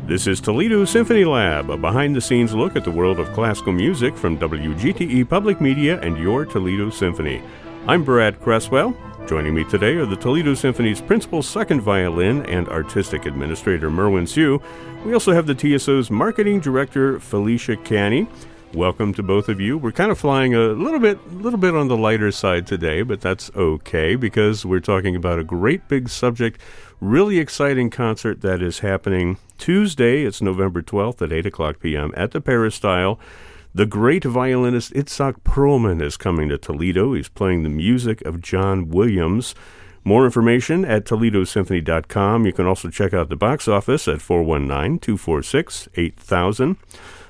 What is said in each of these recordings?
This is Toledo Symphony Lab, a behind-the-scenes look at the world of classical music from WGTE Public Media and your Toledo Symphony. I'm Brad Cresswell. Joining me today are the Toledo Symphony's principal second violin and artistic administrator, Merwin Siu. We also have the TSO's marketing director, Felicia Canny. Welcome to both of you. We're kind of flying a little bit on the lighter side today, but that's okay because we're talking about a great big subject, really exciting concert that is happening Tuesday. It's November 12th at 8 o'clock p.m. at the Peristyle. The great violinist Itzhak Perlman is coming to Toledo. He's playing the music of John Williams. More information at toledosymphony.com. You can also check out the box office at 419-246-8000.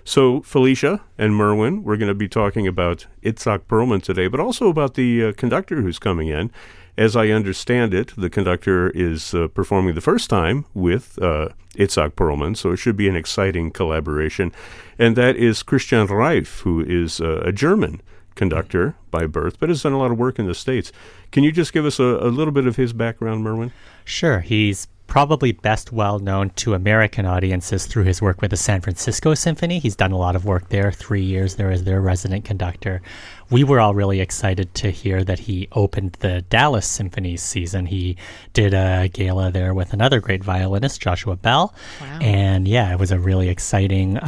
So, Felicia and Merwin, we're going to be talking about Itzhak Perlman today, but also about the conductor who's coming in. As I understand it, the conductor is performing the first time with Itzhak Perlman, so it should be an exciting collaboration. And that is Christian Reif, who is a German conductor by birth, but has done a lot of work in the States. Can you just give us a little bit of his background, Merwin? Sure. He's probably best well known to American audiences through his work with the San Francisco Symphony. He's done a lot of work there, 3 years there as their resident conductor. We were all really excited to hear that he opened the Dallas Symphony season. He did a gala there with another great violinist, Joshua Bell. Wow. And yeah, it was a really exciting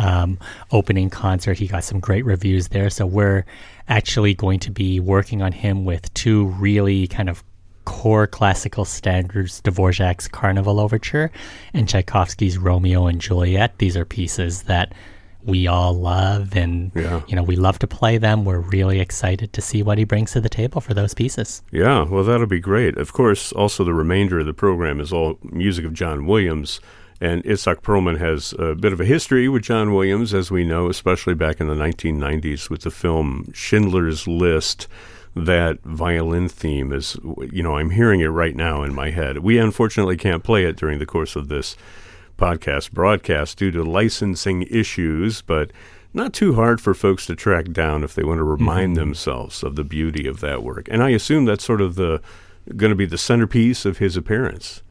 opening concert. He got some great reviews there. So we're actually going to be working on him with two really kind of core classical standards, Dvorak's Carnival Overture and Tchaikovsky's Romeo and Juliet. These are pieces that we all love, and we love to play them. We're really excited to see what he brings to the table for those pieces. Yeah, well, that'll be great. Of course, also the remainder of the program is all music of John Williams, and Itzhak Perlman has a bit of a history with John Williams, as we know, especially back in the 1990s with the film Schindler's List. That violin theme is, I'm hearing it right now in my head. We unfortunately can't play it during the course of this podcast broadcast due to licensing issues, but not too hard for folks to track down if they want to remind themselves of the beauty of that work. And I assume that's sort of going to be the centerpiece of his appearance.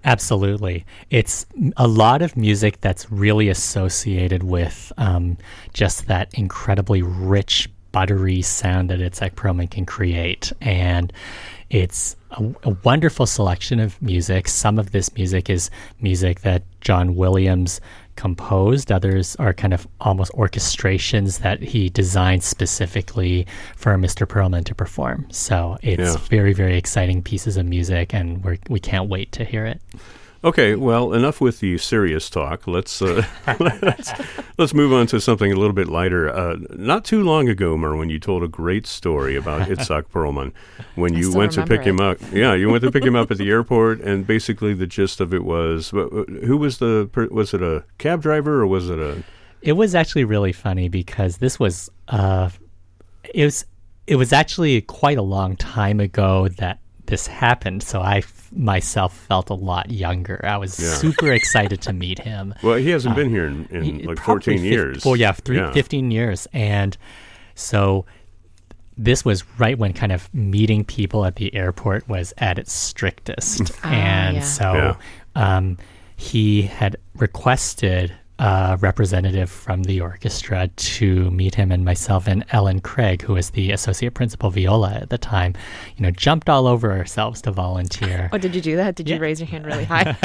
Absolutely. It's a lot of music that's really associated with just that incredibly rich, buttery sound that Itzhak Perlman can create. And it's a wonderful selection of music. Some of this music is music that John Williams composed. Others are kind of almost orchestrations that he designed specifically for Mr. Perlman to perform. So it's very, very exciting pieces of music, and we can't wait to hear it. Okay, well, enough with the serious talk. Let's move on to something a little bit lighter. Not too long ago, Merwin, you told a great story about Itzhak Perlman when you went to pick him up. Yeah, you went to pick him up at the airport, and basically the gist of it was, was it a cab driver or was it a? It was actually really funny because this was it was actually quite a long time ago that this happened, so I myself felt a lot younger. I was super excited to meet him. Well, he hasn't been here in like 14 years. 15 years. And so this was right when kind of meeting people at the airport was at its strictest. He had requested a representative from the orchestra to meet him, and myself and Ellen Craig, who was the associate principal viola at the time, jumped all over ourselves to volunteer. Oh, did you do that? Did you raise your hand really high?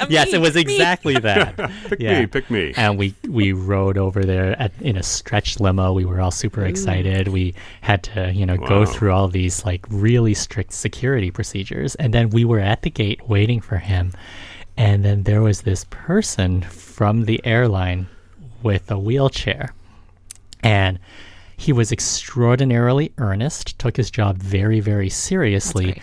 Yes, it was exactly that. Pick me. And we rode over there in a stretch limo. We were all super excited. We had to, go through all these like really strict security procedures, and then we were at the gate waiting for him. And then there was this person from the airline with a wheelchair. And he was extraordinarily earnest, took his job very, very seriously,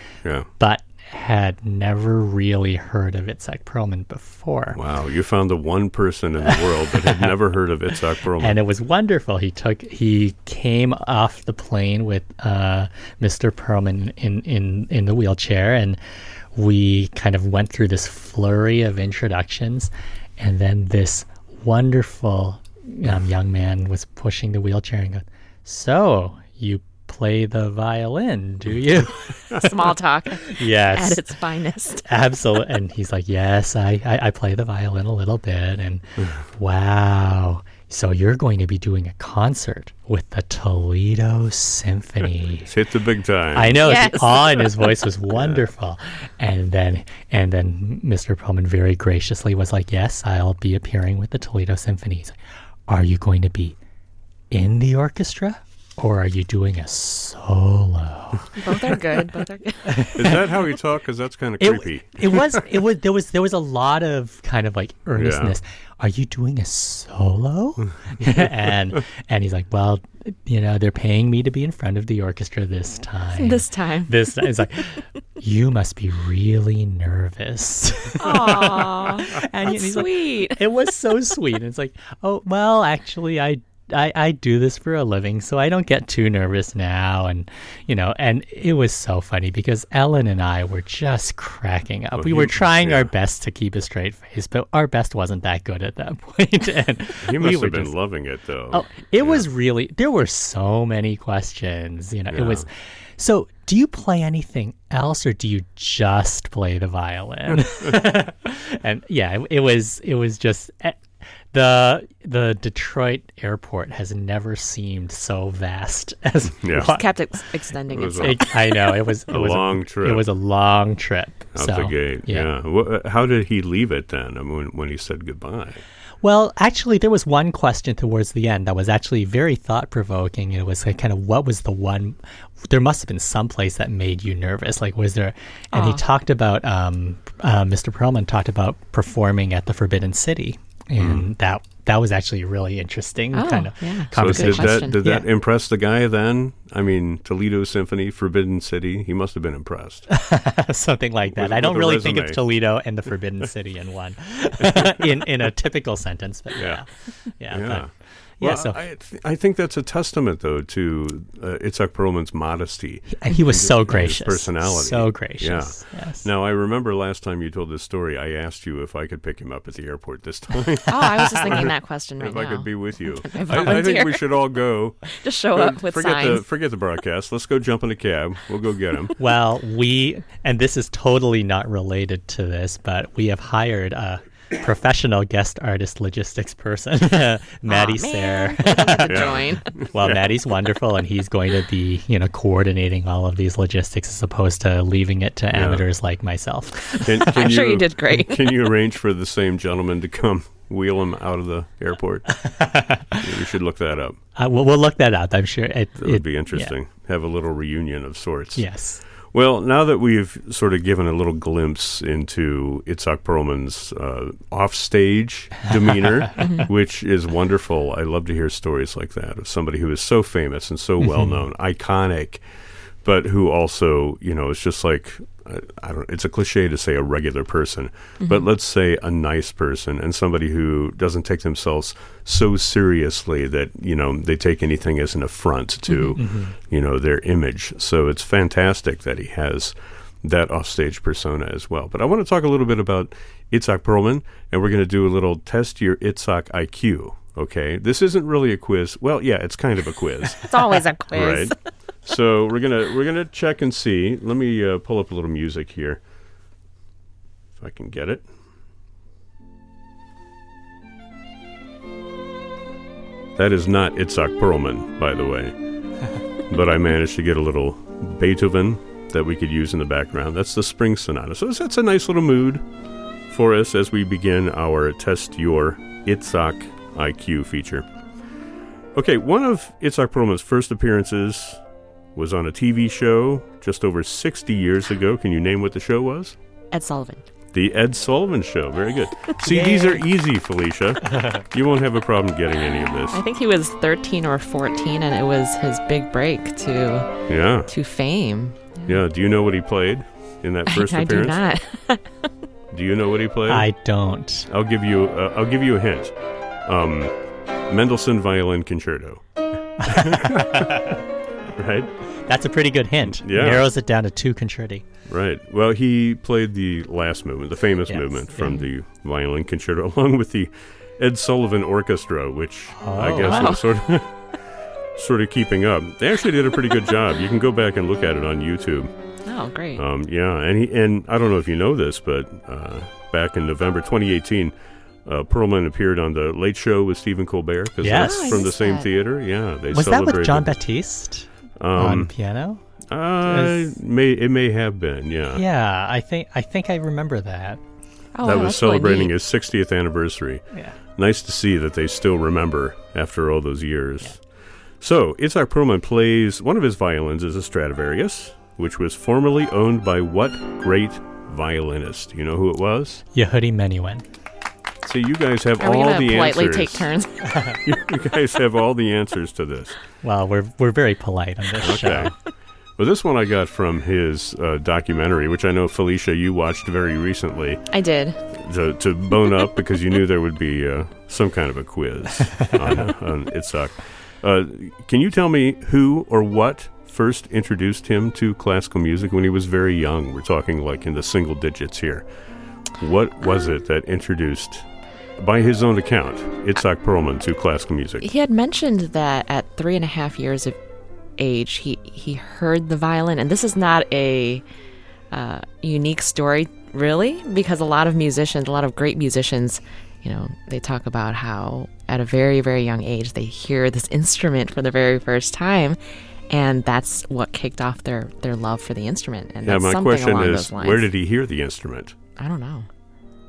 but had never really heard of Itzhak Perlman before. Wow, you found the one person in the world that had never heard of Itzhak Perlman. And it was wonderful. He came off the plane with Mr. Perlman in the wheelchair, and we kind of went through this flurry of introductions, and then this wonderful young man was pushing the wheelchair and going, "So, you play the violin, do you?" Small talk Yes. at its finest. Absolutely. And he's like, "Yes, I play the violin a little bit." And wow. So you're going to be doing a concert with the Toledo Symphony. It's hit the big time. I know. Yes. The awe in his voice was wonderful. And then Mr. Perlman very graciously was like, "Yes, I'll be appearing with the Toledo Symphony." He's like, "Are you going to be in the orchestra, or are you doing a solo?" Both are good. Both are good. Is that how he talked? Because that's kind of creepy. There was a lot of kind of like earnestness. Are you doing a solo? and he's like, "Well, they're paying me to be in front of the orchestra this time. This time. It's like, you must be really nervous." Aww, And that's he's sweet. Like, it was so sweet. And it's like, "Oh, well, actually, I do this for a living, so I don't get too nervous now." And and it was so funny because Ellen and I were just cracking up. We were trying our best to keep a straight face, but our best wasn't that good at that point. And He must have been loving it, though. Oh, it was really, there were so many questions. It was. So, do you play anything else, or do you just play the violin? And yeah, it was just. The Detroit airport has never seemed so vast as Just kept extending itself. I know it was a long trip. It was a long trip out the gate. Yeah. How did he leave it then? I mean, when he said goodbye. Well, actually, there was one question towards the end that was actually very thought-provoking. It was like kind of, what was the one? There must have been some place that made you nervous. Like, was there? And he talked about Mr. Perlman talked about performing at the Forbidden City. And that was actually a really interesting kind of conversation. So did that impress the guy then? I mean, Toledo Symphony, Forbidden City, he must have been impressed. Something like that. I don't really think of Toledo and the Forbidden City in one, in a typical sentence. But yeah. Well, so I think that's a testament, though, to Itzhak Perlman's modesty. He was so gracious. His personality. So gracious. Yeah. Yes. Now, I remember last time you told this story, I asked you if I could pick him up at the airport this time. I was just thinking that question right if now. I could be with you. I think we should all go. Just show up with signs. Forget the broadcast. Let's go jump in a cab. We'll go get him. Well, and this is totally not related to this, but we have hired a professional guest artist logistics person, Maddie Sayre. Join. Well, Maddie's wonderful, and he's going to be, coordinating all of these logistics as opposed to leaving it to amateurs like myself. I'm sure you did great. Can you arrange for the same gentleman to come wheel him out of the airport? We should look that up. We'll look that up. I'm sure it would be interesting. Yeah. Have a little reunion of sorts. Yes. Well, now that we've sort of given a little glimpse into Itzhak Perlman's offstage demeanor, which is wonderful. I love to hear stories like that of somebody who is so famous and so well-known, iconic, but who also, is just like, it's a cliche to say a regular person, but let's say a nice person and somebody who doesn't take themselves so seriously that, they take anything as an affront to, their image. So it's fantastic that he has that offstage persona as well. But I want to talk a little bit about Itzhak Perlman, and we're going to do a little test your Itzhak IQ. Okay, this isn't really a quiz. Well, yeah, it's kind of a quiz. It's always a quiz. Right. So we're gonna check and see. Let me pull up a little music here, if I can get it. That is not Itzhak Perlman, by the way, but I managed to get a little Beethoven that we could use in the background. That's the Spring Sonata. So that's a nice little mood for us as we begin our Test Your Itzhak IQ feature. Okay, one of Itzhak Perlman's first appearances was on a TV show just over 60 years ago. Can you name what the show was? Ed Sullivan. The Ed Sullivan Show. Very good. See, these are easy, Felicia. You won't have a problem getting any of this. I think he was 13 or 14, and it was his big break to fame. Yeah. Do you know what he played in that first appearance? I do not. Do you know what he played? I don't. I'll give you a hint. Mendelssohn Violin Concerto. Right? That's a pretty good hint. Yeah. Narrows it down to 2 concerti. Right. Well, he played the last movement, the famous movement from the Violin Concerto, along with the Ed Sullivan Orchestra, which I guess was sort of... sort of keeping up. They actually did a pretty good job. You can go back and look at it on YouTube. Oh, great. Yeah, and I don't know if you know this, but back in November 2018, Perlman appeared on The Late Show with Stephen Colbert, because that's from the same theater. Yeah, they was celebrated. That with John Baptiste on piano? It may have been, yeah. Yeah, I think I remember that. Oh, that was celebrating really his 60th anniversary. Yeah. Nice to see that they still remember after all those years. Yeah. So, Itzhak Perlman plays one of his violins is a Stradivarius, which was formerly owned by what great violinist? You know who it was? Yehudi Menuhin. See, you guys have all the answers. Politely take turns. you guys have all the answers to this. Well, we're very polite on this show. Well, this one I got from his documentary, which I know, Felicia, you watched very recently. I did. To bone up, because you knew there would be some kind of a quiz on Itzhak. Can you tell me who or what first introduced him to classical music when he was very young? We're talking like in the single digits here. What was it that introduced, by his own account, Itzhak Perlman to classical music? He had mentioned that at 3.5 years of age, he heard the violin, and this is not a unique story, really, because a lot of great musicians, they talk about how at a very, very young age they hear this instrument for the very first time, and that's what kicked off their love for the instrument. And that's my something question along is, those lines. where did he hear the instrument? I don't know.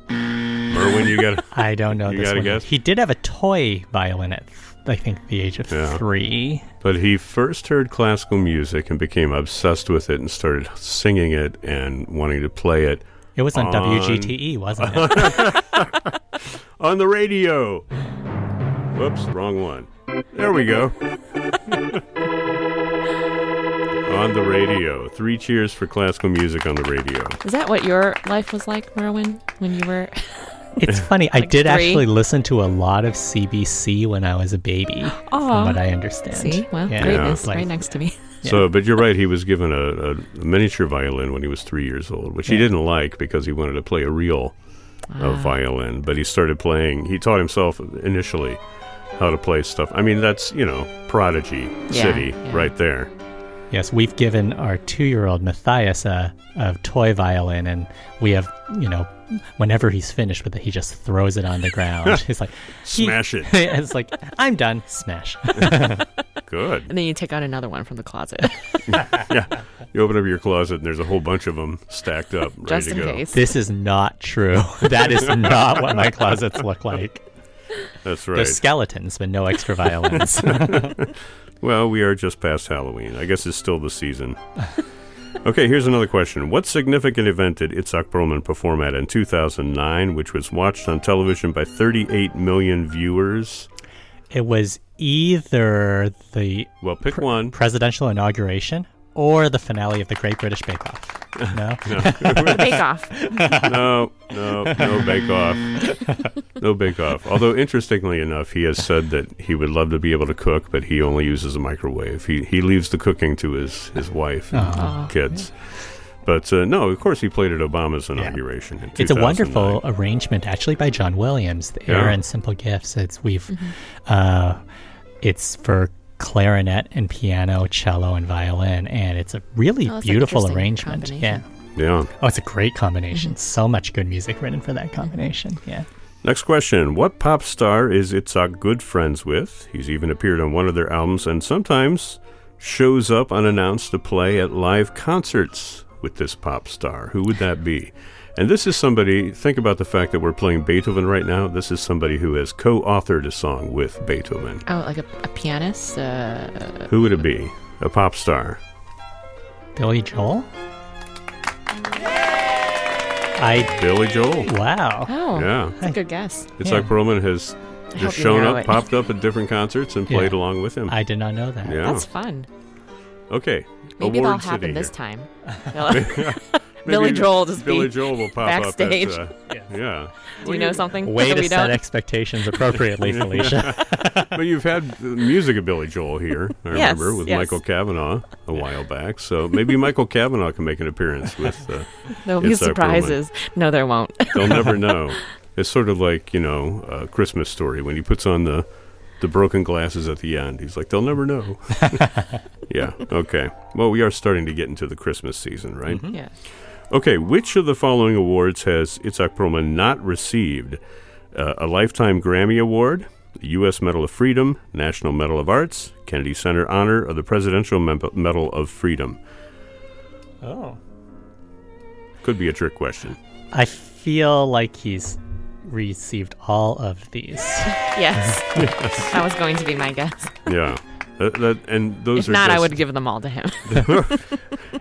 Merwin, you got? I don't know. You got to guess? He did have a toy violin at, I think, the age of 3. But he first heard classical music and became obsessed with it and started singing it and wanting to play it. It was on WGTE, wasn't it? On the radio. Whoops, wrong one. There we go. On the radio. 3 cheers for classical music on the radio. Is that what your life was like, Merwin, when you were... It's funny. I did 3? Actually listen to a lot of CBC when I was a baby, from what I understand. See? Well, greatness, right next to me. So, but you're right, he was given a miniature violin when he was 3 years old, which he didn't like because he wanted to play a real violin. But he started playing, he taught himself initially how to play stuff. I mean, that's, Prodigy City right there. Yes, we've given our 2-year-old Matthias a toy violin, and we have, whenever he's finished with it, he just throws it on the ground. He's like, smash it. It's like, I'm done. Smash. Good. And then you take out another one from the closet. Yeah. You open up your closet and there's a whole bunch of them stacked up, ready just to go. In case. This is not true. That is not what my closets look like. That's right. There's skeletons, but no extra violins. Well, we are just past Halloween. I guess it's still the season. Okay, here's another question. What significant event did Itzhak Perlman perform at in 2009, which was watched on television by 38 million viewers? It was either the pick one. Presidential inauguration or the finale of the Great British Bake Off. No? The Bake Off. No Bake Off. No Bake Off. Although, interestingly enough, he has said that he would love to be able to cook, but he only uses a microwave. He leaves the cooking to his wife and kids. But no, of course he played at Obama's inauguration in 2009. It's a wonderful arrangement, actually, by John Williams, the Air and Simple Gifts. It's for clarinet and piano, cello, and violin, and it's a really beautiful arrangement. Yeah. Oh, it's a great combination. So much good music written for that combination. Yeah. Next question. What pop star is Itzhak good friends with? He's even appeared on one of their albums and sometimes shows up unannounced to play at live concerts with this pop star. Who would that be? And this is somebody, think about the fact that we're playing Beethoven right now. This is somebody who has co-authored a song with Beethoven. Oh, like a pianist? Who would it be? A pop star? Billy Joel? Billy Joel. Wow. Oh, yeah. That's a good guess. Itzhak Perlman has just shown up, popped up at different concerts, and played along with him. I did not know that. Yeah. That's fun. Okay. Maybe that'll happen this time. Billy Joel will pop backstage. Up at, Do you know something? Way to set expectations appropriately, Felicia. But you've had the music of Billy Joel here, I remember, with Michael Cavanaugh a while back. So maybe Michael Cavanaugh can make an appearance with There'll be surprises. No, there won't. They'll never know. It's sort of like, A Christmas Story. When he puts on the the broken glasses at the end. He's like, they'll never know. Yeah, okay. Well, we are starting to get into the Christmas season, right? Mm-hmm. Yeah. Okay, which of the following awards has Itzhak Perlman not received? A Lifetime Grammy Award, the U.S. Medal of Freedom, National Medal of Arts, Kennedy Center Honor, or the Presidential Medal of Freedom? Oh. Could be a trick question. I feel like he's received all of these. Yes. That was going to be my guess. Yeah. And those If are not, I just, would give them all to him.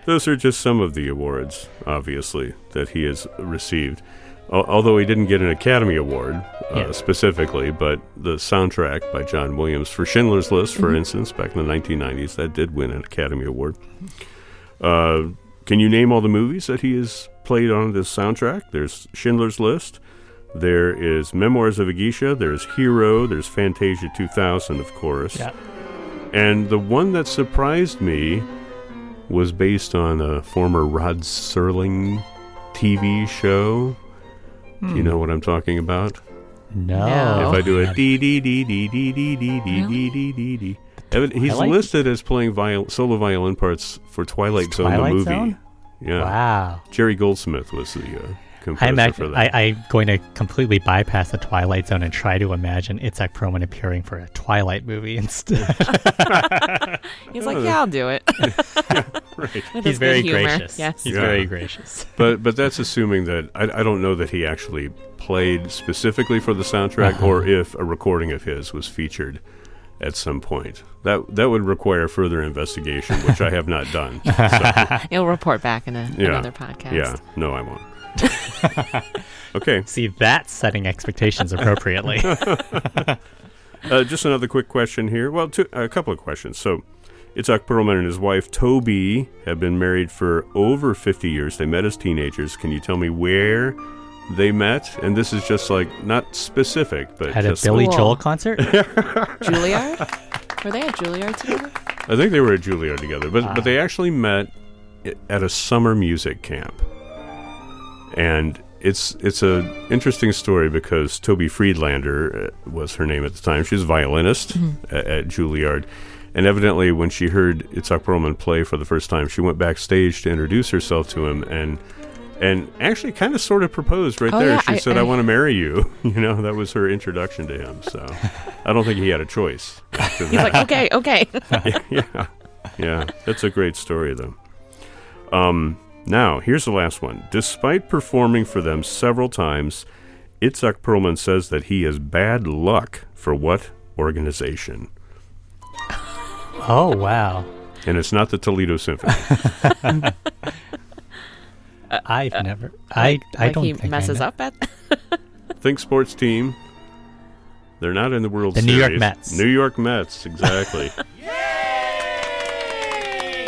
those are just some of the awards, obviously, that he has received. Although he didn't get an Academy Award specifically, but the soundtrack by John Williams for Schindler's List, for instance, back in the 1990s, that did win an Academy Award. Can you name all the movies that he has played on this soundtrack? There's Schindler's List. There is Memoirs of a Geisha. There's Hero. There's Fantasia 2000, of course. Yeah. And the one that surprised me was based on a former Rod Serling TV show. Do you know what I'm talking about? No. If I do a dee dee dee dee dee dee dee dee dee dee dee dee. He's listed as playing solo violin parts for Twilight Zone, the movie. Zone? Yeah. Wow. Jerry Goldsmith was the composer for that. I'm going to completely bypass the Twilight Zone and try to imagine Itzhak Perlman appearing for a Twilight movie instead. He's like, yeah, I'll do it. Right. He's very gracious. Yes. He's very gracious. But that's assuming that I don't know that he actually played specifically for the soundtrack or if a recording of his was featured at some point. That would require further investigation, which I have not done. So, You'll report back in another podcast. Yeah. No, I won't. Okay. See, that's setting expectations appropriately. Just another quick question here. Well, a couple of questions. So, Itzhak Perlman and his wife, Toby, have been married for over 50 years. They met as teenagers. Can you tell me where they met? And this is just like, not specific, but At just a Billy Cool. Joel concert? Juilliard? Were they at Juilliard together? I think they were at Juilliard together, but they actually met at a summer music camp. And it's a interesting story because Toby Friedlander was her name at the time. She was a violinist at Juilliard. And evidently when she heard Itzhak Perlman play for the first time, she went backstage to introduce herself to him and actually kind of sort of proposed right there. Yeah, She said, I want to marry you. That was her introduction to him. So I don't think he had a choice after He's that. like, okay. Yeah. That's a great story, though. Now, here's the last one. Despite performing for them several times, Itzhak Perlman says that he has bad luck for what organization? Oh, wow. And it's not the Toledo Symphony. I've never. I don't he think messes I know. up at. Think sports team. They're not in the World The Series. New York Mets. New York Mets, exactly.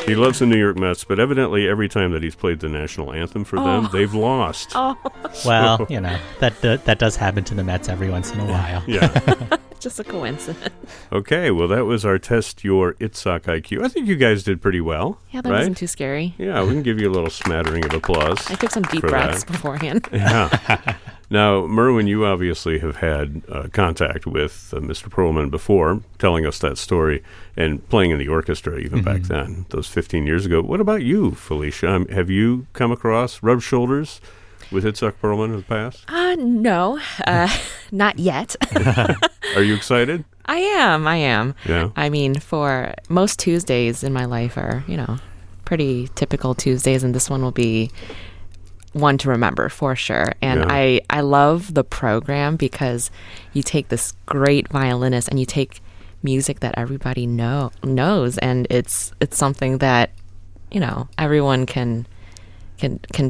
He loves the New York Mets, but evidently every time that he's played the national anthem for them, they've lost. Well, that does happen to the Mets every once in a while. Yeah. Just a coincidence. Okay, well, that was our Test Your Itzhak IQ. I think you guys did pretty well. Yeah, that right? wasn't too scary. Yeah, we can give you a little smattering of applause. I took some deep for breaths that. beforehand. Yeah. Now, Merwin, you obviously have had contact with Mr. Perlman before, telling us that story and playing in the orchestra even back then, those 15 years ago. What about you, Felicia? Have you come across, rubbed shoulders with Itzhak Perlman in the past? No, not yet. Are you excited? I am. Yeah. I mean, for most Tuesdays in my life are, pretty typical Tuesdays, and this one will be one to remember for sure. And Yeah. I love the program because you take this great violinist and you take music that everybody knows, and it's something that everyone can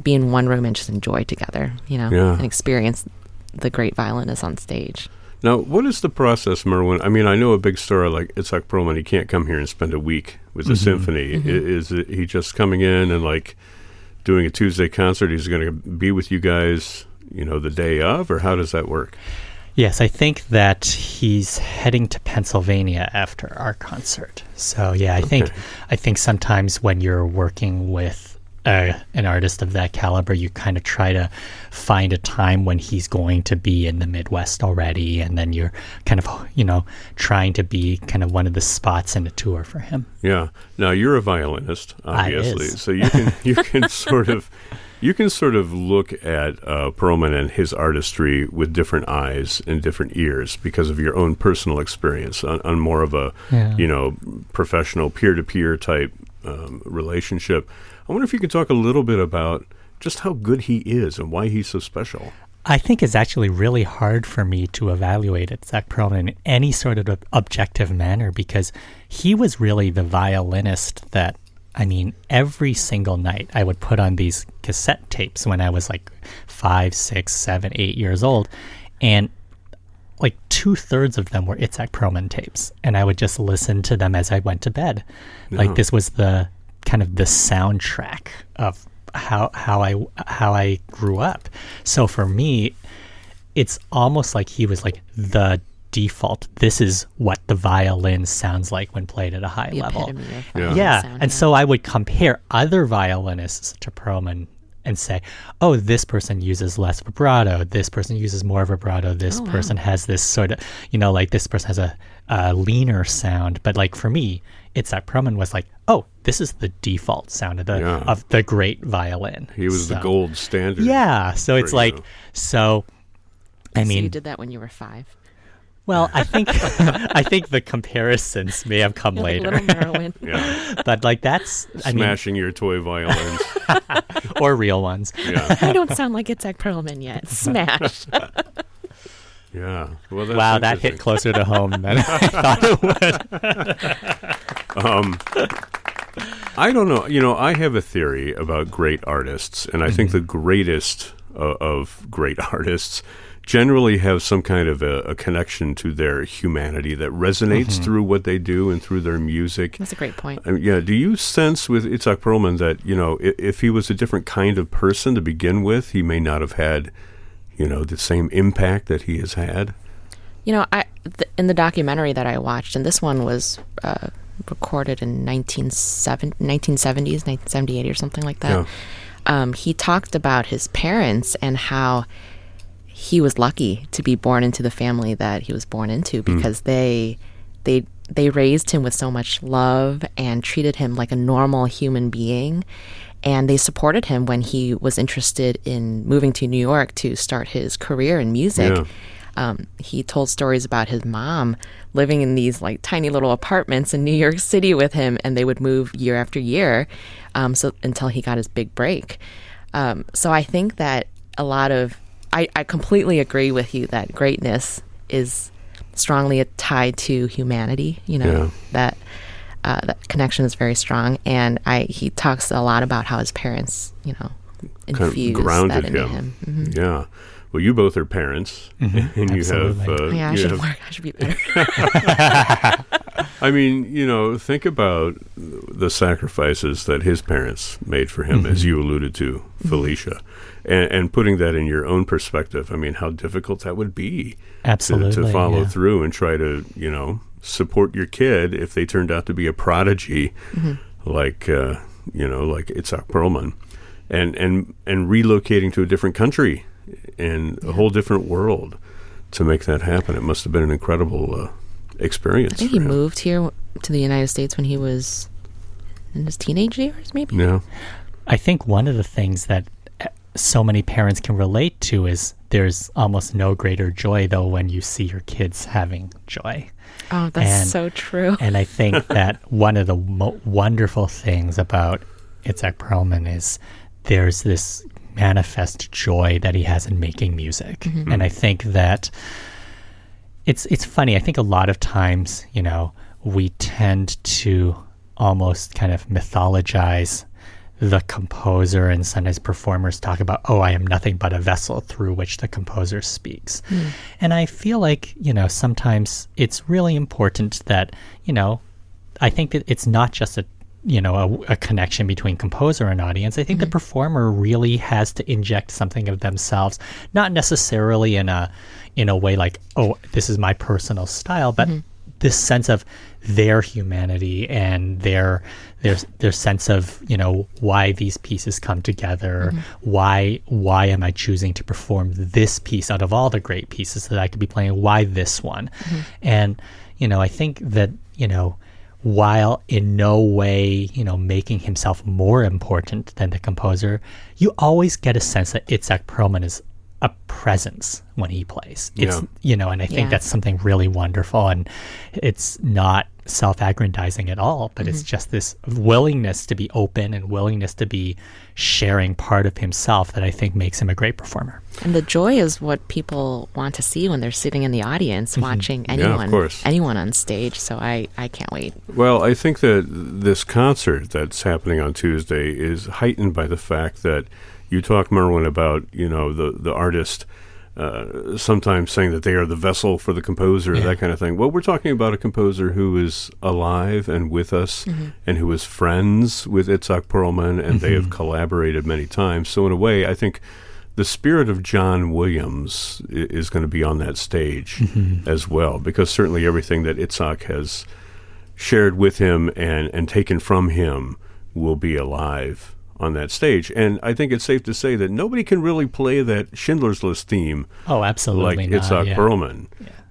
be in one room and just enjoy together, and experience the great violinist on stage. Now, what is the process, Merwin? I mean, I know a big star like Itzhak Perlman, he can't come here and spend a week with the symphony. Is he just coming in and like doing a Tuesday concert? He's going to be with you guys, the day of, or how does that work? Yes, I think that he's heading to Pennsylvania after our concert. So yeah, I think sometimes when you're working with an artist of that caliber, you kind of try to find a time when he's going to be in the Midwest already, and then you're kind of, trying to be kind of one of the spots in a tour for him. Yeah. Now you're a violinist, obviously, is. so you can sort of look at Perlman and his artistry with different eyes and different ears because of your own personal experience on more of a professional peer-to-peer type relationship. I wonder if you could talk a little bit about just how good he is and why he's so special. I think it's actually really hard for me to evaluate Itzhak Perlman in any sort of objective manner, because he was really the violinist that, every single night I would put on these cassette tapes when I was like 5, 6, 7, 8 years old. And like 2/3 of them were Itzhak Perlman tapes. And I would just listen to them as I went to bed. Yeah. Like this was the kind of the soundtrack of how I grew up. So for me, it's almost like he was like the default. This is what the violin sounds like when played at a high level. And so I would compare other violinists to Perlman and say, oh, this person uses less vibrato, this person uses more vibrato, this person has this sort of, like this person has a leaner sound. But like for me, Itzhak Perlman was like, oh, this is the default sound of the great violin. He was the gold standard. Yeah. So it's like, so you did that when you were 5. Well, I think the comparisons may have come later. Little Merwin. Yeah. But like that's smashing your toy violins. Or real ones. Yeah. I don't sound like Itzhak Perlman yet. Smash. Yeah. Well, wow, that hit closer to home than I thought it would. I don't know. I have a theory about great artists, and I think the greatest of great artists generally have some kind of a connection to their humanity that resonates through what they do and through their music. That's a great point. Do you sense with Itzhak Perlman that, if he was a different kind of person to begin with, he may not have had, the same impact that he has had? In the documentary that I watched, and this one was recorded in 1970s, 1978 or something like that, he talked about his parents and how he was lucky to be born into the family that he was born into, because they raised him with so much love and treated him like a normal human being. And they supported him when he was interested in moving to New York to start his career in music. Yeah. He told stories about his mom living in these like tiny little apartments in New York City with him, and they would move year after year so until he got his big break. So I think that I completely agree with you that greatness is strongly tied to humanity. That connection is very strong, and he talks a lot about how his parents, infused that into him. Mm-hmm. Yeah. Well, you both are parents, and you Absolutely. have. I should be better. Think about the sacrifices that his parents made for him, as you alluded to, Felicia, and putting that in your own perspective. How difficult that would be. Absolutely, to follow through and try to, support your kid if they turned out to be a prodigy, like Itzhak Perlman, and relocating to a different country and a whole different world to make that happen. It must have been an incredible experience. I think he moved here to the United States when he was in his teenage years, maybe. Yeah. I think one of the things that so many parents can relate to is there's almost no greater joy, though, when you see your kids having joy. Oh, that's so true. And I think that one of the wonderful things about Itzhak Perlman is there's this manifest joy that he has in making music. Mm-hmm. And I think that it's funny. I think a lot of times, we tend to almost kind of mythologize the composer, and sometimes performers talk about, I am nothing but a vessel through which the composer speaks. And I feel like, sometimes it's really important that, I think that it's not just a connection between composer and audience. I think the performer really has to inject something of themselves, not necessarily in a way like, this is my personal style, but this sense of their humanity and their sense of, why these pieces come together. Why am I choosing to perform this piece out of all the great pieces that I could be playing? Why this one? And, I think that, while in no way, making himself more important than the composer, you always get a sense that Itzhak Perlman is a presence when he plays. It's, and I think that's something really wonderful, and it's not self-aggrandizing at all, but it's just this willingness to be open and willingness to be sharing part of himself that I think makes him a great performer. And the joy is what people want to see when they're sitting in the audience watching anyone on stage. So I can't wait. Well, I think that this concert that's happening on Tuesday is heightened by the fact that you talk, Merwin, about, the artist sometimes saying that they are the vessel for the composer, that kind of thing. Well, we're talking about a composer who is alive and with us and who is friends with Itzhak Perlman, and they have collaborated many times. So in a way, I think the spirit of John Williams is going to be on that stage as well, because certainly everything that Itzhak has shared with him and taken from him will be alive on that stage. And I think it's safe to say that nobody can really play that Schindler's List theme absolutely like Itzhak Perlman.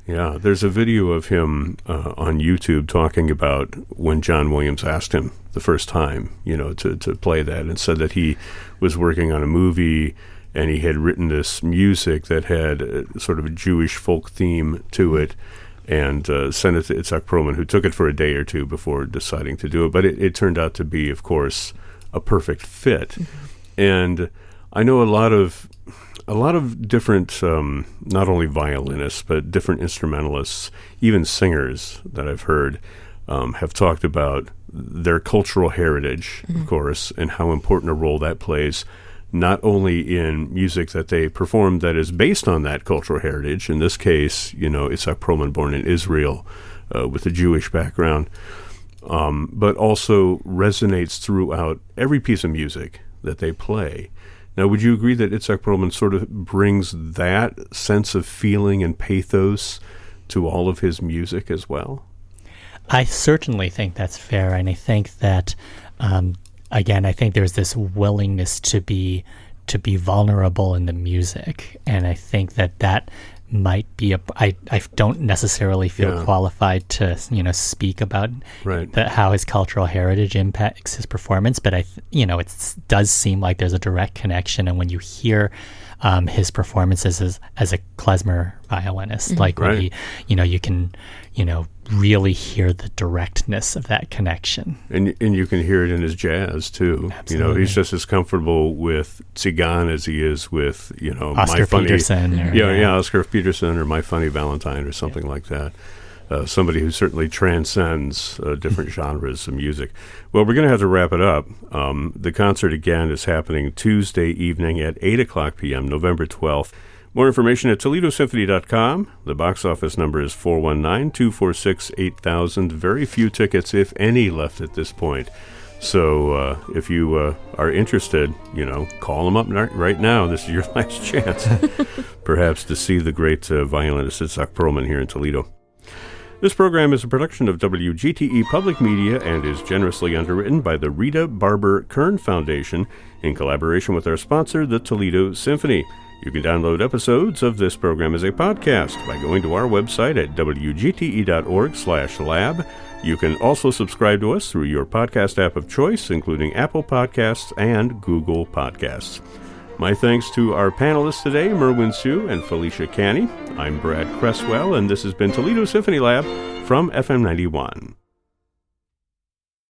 Yeah, there's a video of him on YouTube talking about when John Williams asked him the first time, to play that, and said that he was working on a movie and he had written this music that had sort of a Jewish folk theme to it, and sent it to Itzhak Perlman, who took it for a day or two before deciding to do it. But it turned out to be, of course, a perfect fit. And I know a lot of different, not only violinists, but different instrumentalists, even singers that I've heard, have talked about their cultural heritage, of course, and how important a role that plays, not only in music that they perform that is based on that cultural heritage. In this case, Itzhak Perlman, born in Israel, with a Jewish background, but also resonates throughout every piece of music that they play. Now, would you agree that Itzhak Perlman sort of brings that sense of feeling and pathos to all of his music as well? I certainly think that's fair, and I think that, again, I think there's this willingness to be vulnerable in the music, and I think that might be I don't necessarily feel qualified to speak about how his cultural heritage impacts his performance, but it does seem like there's a direct connection. And when you hear his performances as a klezmer violinist, when he, you can really hear the directness of that connection, and you can hear it in his jazz too. Absolutely. He's just as comfortable with Tsigan as he is with Oscar Peterson, Oscar Peterson or My Funny Valentine or something like that. Somebody who certainly transcends different genres of music. Well, we're going to have to wrap it up. The concert again is happening Tuesday evening at 8:00 p.m., November 12th. More information at ToledoSymphony.com. The box office number is 419-246-8000. Very few tickets, if any, left at this point. So if you are interested, call them up right now. This is your last chance, perhaps, to see the great violinist Itzhak Perlman here in Toledo. This program is a production of WGTE Public Media and is generously underwritten by the Rita Barber Kern Foundation in collaboration with our sponsor, the Toledo Symphony. You can download episodes of this program as a podcast by going to our website at wgte.org/lab. You can also subscribe to us through your podcast app of choice, including Apple Podcasts and Google Podcasts. My thanks to our panelists today, Merwin Siu and Felicia Canny. I'm Brad Cresswell, and this has been Toledo Symphony Lab from FM 91.